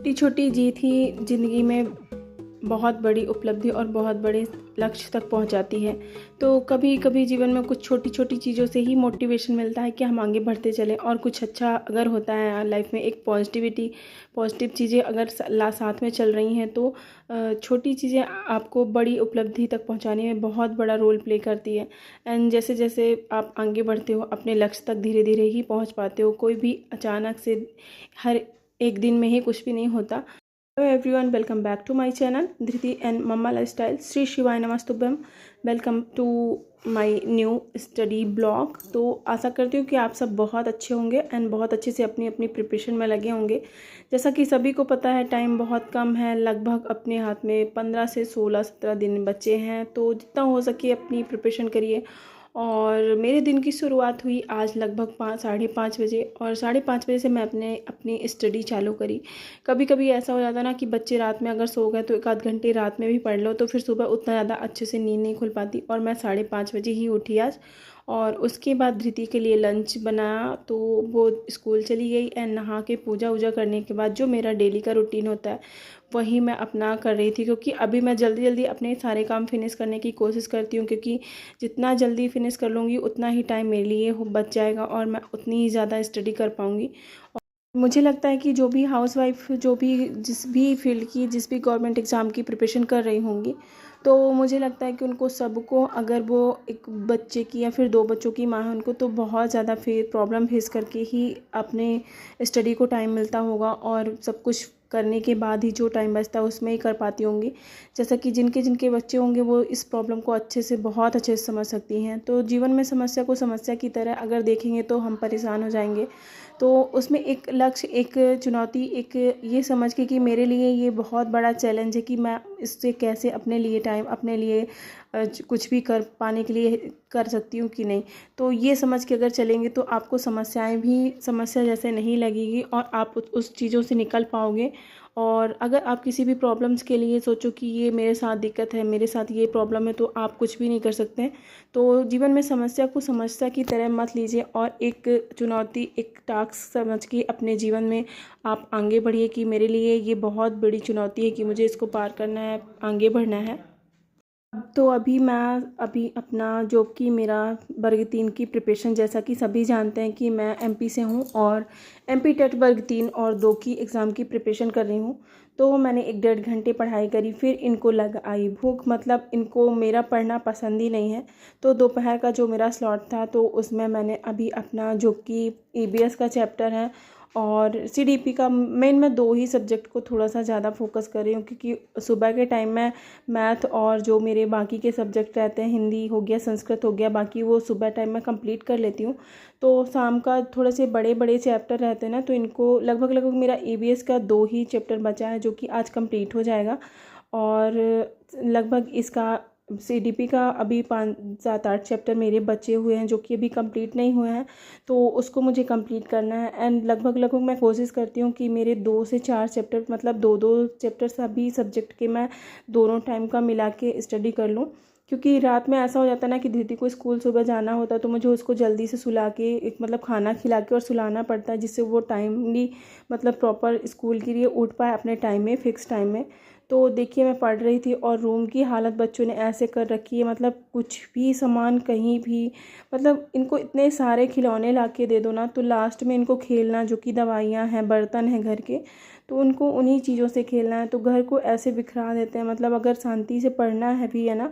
छोटी छोटी जीत ही ज़िंदगी में बहुत बड़ी उपलब्धि और बहुत बड़े लक्ष्य तक पहुंचाती है। तो कभी कभी जीवन में कुछ छोटी छोटी चीज़ों से ही मोटिवेशन मिलता है कि हम आगे बढ़ते चलें, और कुछ अच्छा अगर होता है लाइफ में, एक पॉजिटिव चीज़ें अगर साथ में चल रही हैं, तो छोटी चीज़ें आपको बड़ी उपलब्धि तक पहुंचाने में बहुत बड़ा रोल प्ले करती है। एंड जैसे जैसे आप आगे बढ़ते हो अपने लक्ष्य तक, धीरे धीरे ही पहुंच पाते हो। कोई भी अचानक से हर एक दिन में ही कुछ भी नहीं होता। Hello everyone, welcome back to my channel Dhriti and mama lifestyle. Shri शिवाय नमस्तुभ्यम। Welcome to my new study blog. तो आशा करती हूँ कि आप सब बहुत अच्छे होंगे एंड बहुत अच्छे से अपनी अपनी प्रिपरेशन में लगे होंगे। जैसा कि सभी को पता है, टाइम बहुत कम है, लगभग अपने हाथ में 15 से 16-17 दिन बचे हैं। तो जितना हो सके अपनी प्रिपरेशन करिए। और मेरे दिन की शुरुआत हुई आज लगभग 5-5:30 बजे, और 5:30 बजे से मैं अपनी स्टडी चालू करी। कभी कभी ऐसा हो जाता ना कि बच्चे रात में अगर सो गए तो 1-8 घंटे रात में भी पढ़ लो, तो फिर सुबह उतना ज़्यादा अच्छे से नींद नहीं खुल पाती। और मैं 5:30 बजे ही उठी आज। और उसके बाद धृति के लिए लंच बनाया, तो वो स्कूल चली गई। एंड नहा के पूजा वूजा करने के बाद जो मेरा डेली का रूटीन होता है वही मैं अपना कर रही थी, क्योंकि अभी मैं जल्दी जल्दी अपने सारे काम फिनिश करने की कोशिश करती हूँ, क्योंकि जितना जल्दी फिनिश कर लूँगी उतना ही टाइम मेरे लिए बच जाएगा और मैं उतनी ही ज़्यादा स्टडी कर पाऊँगी। मुझे लगता है कि जो भी हाउसवाइफ, जो भी जिस भी फील्ड की, जिस भी गवर्नमेंट एग्ज़ाम की प्रिपरेशन कर रही होंगी, तो मुझे लगता है कि उनको सबको, अगर वो एक बच्चे की या फिर 2 बच्चों की माँ है, उनको तो बहुत ज़्यादा प्रॉब्लम फेस करके ही अपने स्टडी को टाइम मिलता होगा, और सब कुछ करने के बाद ही जो टाइम बचता है उसमें ही कर पाती होंगी। जैसा कि जिनके जिनके बच्चे होंगे वो इस प्रॉब्लम को बहुत अच्छे से समझ सकती हैं। तो जीवन में समस्या को समस्या की तरह अगर देखेंगे तो हम परेशान हो जाएंगे। तो उसमें एक लक्ष्य, एक चुनौती, एक ये समझ के कि मेरे लिए ये बहुत बड़ा चैलेंज है कि मैं इससे कैसे अपने लिए टाइम, अपने लिए कुछ भी कर पाने के लिए कर सकती हूँ कि नहीं। तो ये समझ के अगर चलेंगे तो आपको समस्याएं भी समस्या जैसे नहीं लगेगी, और आप उस चीज़ों से निकल पाओगे। और अगर आप किसी भी प्रॉब्लम्स के लिए सोचो कि ये मेरे साथ दिक्कत है, मेरे साथ ये प्रॉब्लम है, तो आप कुछ भी नहीं कर सकते। तो जीवन में समस्या को समस्या की तरह मत लीजिए, और एक चुनौती, एक टास्क समझ के अपने जीवन में आप आगे बढ़िए कि मेरे लिए ये बहुत बड़ी चुनौती है कि मुझे इसको पार करना है, आगे बढ़ना है। तो अभी अपना जॉब की, मेरा वर्ग 3 की प्रिपरेशन, जैसा कि सभी जानते हैं कि मैं एमपी से हूँ, और एमपी टेट वर्ग 3 और 2 की एग्ज़ाम की प्रिपरेशन कर रही हूँ। तो मैंने 1-1.5 घंटे पढ़ाई करी, फिर इनको लग आई भूख, मतलब इनको मेरा पढ़ना पसंद ही नहीं है। तो दोपहर का जो मेरा स्लॉट था, तो उसमें मैंने अभी अपना जो कि ईबीएस का चैप्टर है और सीडीपी का, मैं 2 ही सब्जेक्ट को थोड़ा सा ज़्यादा फोकस कर रही हूँ, क्योंकि सुबह के टाइम में मैथ और जो मेरे बाकी के सब्जेक्ट रहते हैं, हिंदी हो गया, संस्कृत हो गया, बाकी वो सुबह टाइम में कंप्लीट कर लेती हूँ। तो शाम का थोड़े से बड़े बड़े चैप्टर रहते हैं ना, तो इनको लगभग मेरा ईवीएस का 2 ही चैप्टर बचा है, जो कि आज कंप्लीट हो जाएगा। और लगभग इसका सीडीपी का अभी 5-7-8 चैप्टर मेरे बचे हुए हैं, जो कि अभी कंप्लीट नहीं हुए हैं। तो उसको मुझे कंप्लीट करना है। एंड लगभग मैं कोशिश करती हूँ कि मेरे 2 से 4 चैप्टर, मतलब 2-2 चैप्टर सभी सब्जेक्ट के मैं दोनों टाइम का मिला के स्टडी कर लूँ। क्योंकि रात में ऐसा हो जाता है ना कि दीदी को स्कूल सुबह जाना होता है, तो मुझे उसको जल्दी से सुला के, एक मतलब खाना खिला के और सुलाना पड़ता है, जिससे वो टाइमली, मतलब प्रॉपर स्कूल के लिए उठ पाए अपने टाइम में, फिक्स टाइम में। तो देखिए, मैं पढ़ रही थी और रूम की हालत बच्चों ने ऐसे कर रखी है, मतलब कुछ भी सामान कहीं भी, मतलब इनको इतने सारे खिलौने ला के दे दो ना, तो लास्ट में इनको खेलना, जो कि दवाइयाँ हैं, बर्तन हैं घर के, तो उनको उन्हीं चीज़ों से खेलना है। तो घर को ऐसे बिखरा देते हैं, मतलब अगर शांति से पढ़ना है भी है ना,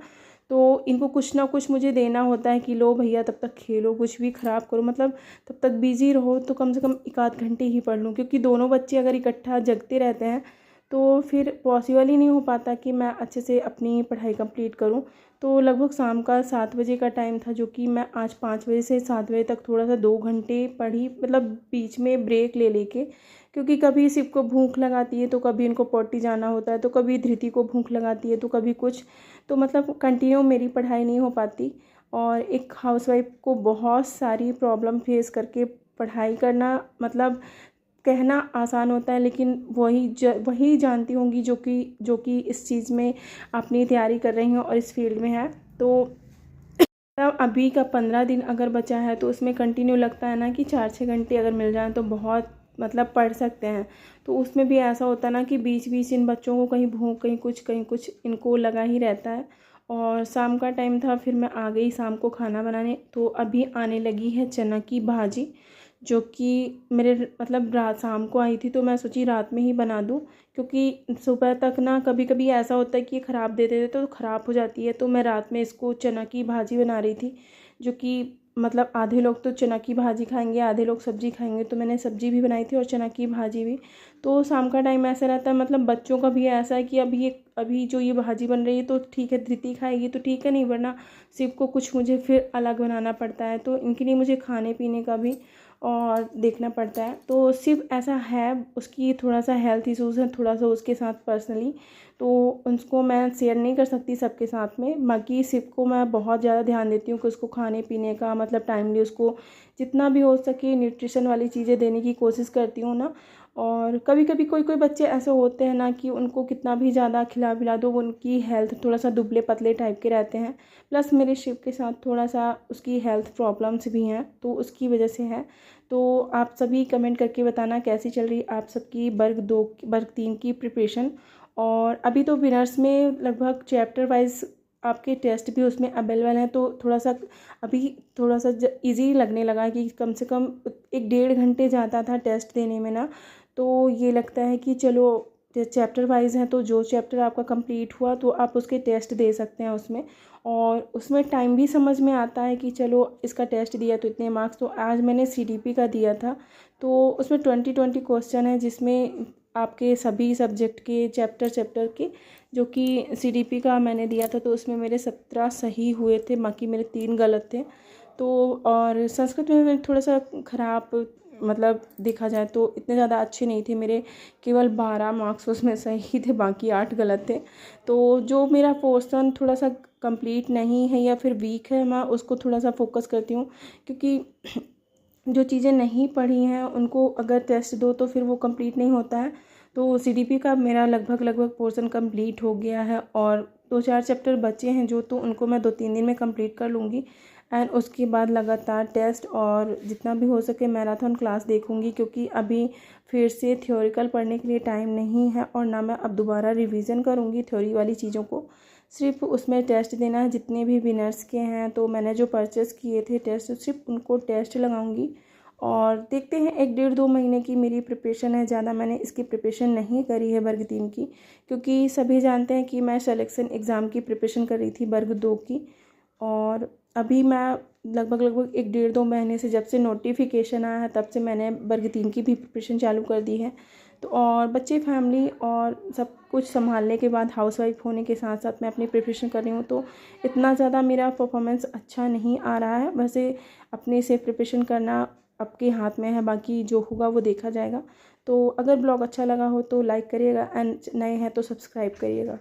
तो इनको कुछ ना कुछ मुझे देना होता है कि लो भैया तब तक खेलो, कुछ भी ख़राब करो, मतलब तब तक बिज़ी रहो, तो कम से कम 1-8 घंटे ही पढ़ लूँ। क्योंकि दोनों बच्चे अगर इकट्ठा जगते रहते हैं तो फिर पॉसिबल ही नहीं हो पाता कि मैं अच्छे से अपनी पढ़ाई कंप्लीट करूं। तो लगभग शाम का 7 बजे का टाइम था, जो कि मैं आज 5 बजे से 7 बजे तक थोड़ा सा 2 घंटे पढ़ी, मतलब बीच में ब्रेक ले लेके। क्योंकि कभी सिर्फ को भूख लगाती है, तो कभी इनको पॉटी जाना होता है, तो कभी धृति को भूख लगाती है, तो कभी कुछ, तो मतलब कंटिन्यू मेरी पढ़ाई नहीं हो पाती। और एक हाउसवाइफ को बहुत सारी प्रॉब्लम फेस करके पढ़ाई करना, मतलब कहना आसान होता है, लेकिन वही जानती होंगी जो कि इस चीज़ में अपनी तैयारी कर रही हैं और इस फील्ड में है। तो तब अभी का 15 दिन अगर बचा है, तो उसमें कंटिन्यू लगता है ना कि 4-6 घंटे अगर मिल जाएं तो बहुत मतलब पढ़ सकते हैं। तो उसमें भी ऐसा होता है ना कि बीच बीच इन बच्चों को कहीं भूख कहीं कुछ इनको लगा ही रहता है। और शाम का टाइम था, फिर मैं आ गई शाम को खाना बनाने। तो अभी आने लगी है चना की भाजी, जो कि मेरे मतलब रात शाम को आई थी, तो मैं सोची रात में ही बना दूँ, क्योंकि सुबह तक ना कभी कभी ऐसा होता है कि ये ख़राब दे देते तो ख़राब हो जाती है। तो मैं रात में इसको चना की भाजी बना रही थी, जो कि मतलब आधे लोग तो चना की भाजी खाएंगे, आधे लोग सब्ज़ी खाएंगे। तो मैंने सब्ज़ी भी बनाई थी और चना की भाजी भी। तो शाम का टाइम ऐसा रहता है, मतलब बच्चों का भी ऐसा है कि अभी जो ये भाजी बन रही है तो ठीक है, धृति खाएगी तो ठीक है, नहीं वरना शिव को कुछ मुझे फिर अलग बनाना पड़ता है। तो इनके लिए मुझे खाने पीने का भी और देखना पड़ता है। तो सिर्फ ऐसा है, उसकी थोड़ा सा हेल्थ इश्यूज़ है थोड़ा सा उसके साथ पर्सनली, तो उसको मैं शेयर नहीं कर सकती सबके साथ में। बाकी सिर्फ को मैं बहुत ज़्यादा ध्यान देती हूँ कि उसको खाने पीने का मतलब टाइमली उसको जितना भी हो सके न्यूट्रिशन वाली चीज़ें देने की कोशिश करती हूँ ना। और कभी कभी कोई कोई बच्चे ऐसे होते हैं ना कि उनको कितना भी ज़्यादा खिला पिला दो, उनकी हेल्थ थोड़ा सा दुबले पतले टाइप के रहते हैं। प्लस मेरे शिव के साथ थोड़ा सा उसकी हेल्थ प्रॉब्लम्स भी हैं, तो उसकी वजह से है। तो आप सभी कमेंट करके बताना कैसी चल रही आप सबकी वर्ग 3 की प्रिपरेशन। और अभी तो विनर्स में लगभग चैप्टर वाइज आपके टेस्ट भी उसमें अवेलेबल हैं, तो थोड़ा सा अभी थोड़ा सा इजी लगने लगा कि कम से कम 1-1.5 घंटे जाता था टेस्ट देने में ना। तो ये लगता है कि चलो चैप्टर वाइज हैं, तो जो चैप्टर आपका कंप्लीट हुआ तो आप उसके टेस्ट दे सकते हैं उसमें। और उसमें टाइम भी समझ में आता है कि चलो इसका टेस्ट दिया तो इतने मार्क्स। तो आज मैंने CDP का दिया था, तो उसमें 20 क्वेश्चन है, जिसमें आपके सभी सब्जेक्ट के चैप्टर के, जो कि CDP का मैंने दिया था, तो उसमें मेरे 17 सही हुए थे, बाकी मेरे 3 गलत थे। तो और संस्कृत में मैं थोड़ा सा ख़राब मतलब देखा जाए तो इतने ज़्यादा अच्छे नहीं थे मेरे, केवल 12 मार्क्स उसमें सही थे, बाकी 8 गलत थे। तो जो मेरा पोर्शन थोड़ा सा कंप्लीट नहीं है या फिर वीक है, मैं उसको थोड़ा सा फोकस करती हूँ, क्योंकि जो चीज़ें नहीं पढ़ी हैं उनको अगर टेस्ट दो तो फिर वो कंप्लीट नहीं होता है। तो CDP का मेरा लगभग पोर्शन कंप्लीट हो गया है, और 2-4 चैप्टर बचे हैं जो, तो उनको मैं 2-3 दिन में कंप्लीट कर लूँगी। एंड उसके बाद लगातार टेस्ट और जितना भी हो सके मैराथन क्लास देखूँगी, क्योंकि अभी फिर से थ्योरिकल पढ़ने के लिए टाइम नहीं है, और ना मैं अब दोबारा रिवीजन करूँगी थ्योरी वाली चीज़ों को। सिर्फ उसमें टेस्ट देना है, जितने भी विनर्स के हैं तो मैंने जो परचेस किए थे टेस्ट, सिर्फ उनको टेस्ट लगाऊंगी। और देखते हैं, 1-1.5-2 महीने की मेरी प्रिपरेशन है, ज़्यादा मैंने इसकी प्रिपरेशन नहीं करी है वर्ग 3 की, क्योंकि सभी जानते हैं कि मैं सिलेक्शन एग्ज़ाम की प्रिपरेशन कर रही थी वर्ग 2 की। और अभी मैं लगभग 1-1.5-2 महीने से, जब से नोटिफिकेशन आया है तब से मैंने वर्ग 3 की भी प्रिपरेशन चालू कर दी है। तो और बच्चे फैमिली और सब कुछ संभालने के बाद हाउसवाइफ होने के साथ साथ मैं अपनी प्रिपरेशन कर रही हूँ, तो इतना ज़्यादा मेरा परफॉर्मेंस अच्छा नहीं आ रहा है। वैसे अपने से प्रिपरेशन करना आपके हाथ में है, बाकी जो होगा वो देखा जाएगा। तो अगर ब्लॉग अच्छा लगा हो तो लाइक करिएगा, एंड नए हैं तो सब्सक्राइब करिएगा।